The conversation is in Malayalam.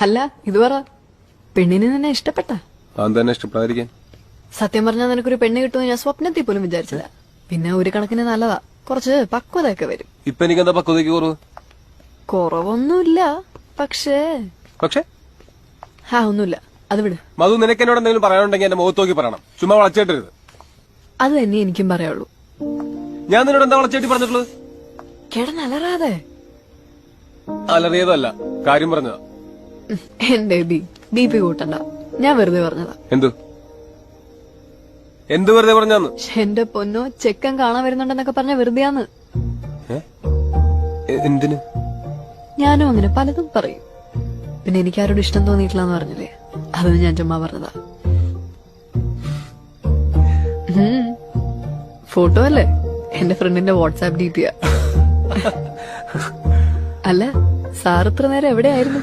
അല്ല ഇത് പറ, പെണ്ണിനെ നിന്നെ ഇഷ്ടപ്പെട്ട? അതെന്നെ ഇഷ്ടപ്പെടാതിരിക്കാൻ. സത്യം പറഞ്ഞാൽ നിനക്കൊരു പെണ്ണ് കിട്ടുമെന്ന് ഞാൻ സ്വപ്നത്തിൽ പോലും വിചാരിച്ചില്ല. പിന്നെ ഒരു കണക്കിന് നല്ലതാ, കുറച്ച് പക്വതയൊക്കെ വരും. ഇപ്പൊ എനിക്ക് എന്താ പക്വതയ്ക്ക് കുറവ്? കുറവൊന്നുമില്ല, പക്ഷേ ഒന്നുമില്ല, അത് വിട്. മധു, നിനക്ക് എന്നോട് എന്തെങ്കിലും പറയാനുണ്ടെങ്കിൽ എന്റെ മുഖത്ത് നോക്കി പറയണം, ചുമ്മാ വളച്ചേട്ടരുത്. അത് തന്നെ എനിക്കും പറയുള്ളൂ. ഞാൻ നിന്നോട് എന്താ വളച്ചേട്ടി പറഞ്ഞിട്ടുള്ളത്? കിടന്നലറാതെ. അലറിയതല്ല, കാര്യം പറഞ്ഞതാ. എന്റെ ബി പി കൂട്ടണ്ട, ഞാൻ വെറുതെ പറഞ്ഞതാ. എന്ത് വെറുതെ പറഞ്ഞാന്ന്? എന്റെ പൊന്നോ, ചെക്കൻ കാണാൻ വരുന്നുണ്ടെന്നൊക്കെ പറഞ്ഞ വെറുതെയാന്ന്. എന്തിന്? ഞാനും അങ്ങനെ പലതും പറയും. പിന്നെ എനിക്കാരോട് ഇഷ്ടം തോന്നിയിട്ടില്ലെന്ന് പറഞ്ഞില്ലേ, അതൊന്നും ഞാൻ ചുമ്മാ പറഞ്ഞതാ. ഫോട്ടോ അല്ലേ, എന്റെ ഫ്രണ്ടിന്റെ വാട്സാപ്പ് DP. അല്ല, സാർ ഇത്ര നേരം എവിടെയായിരുന്നു?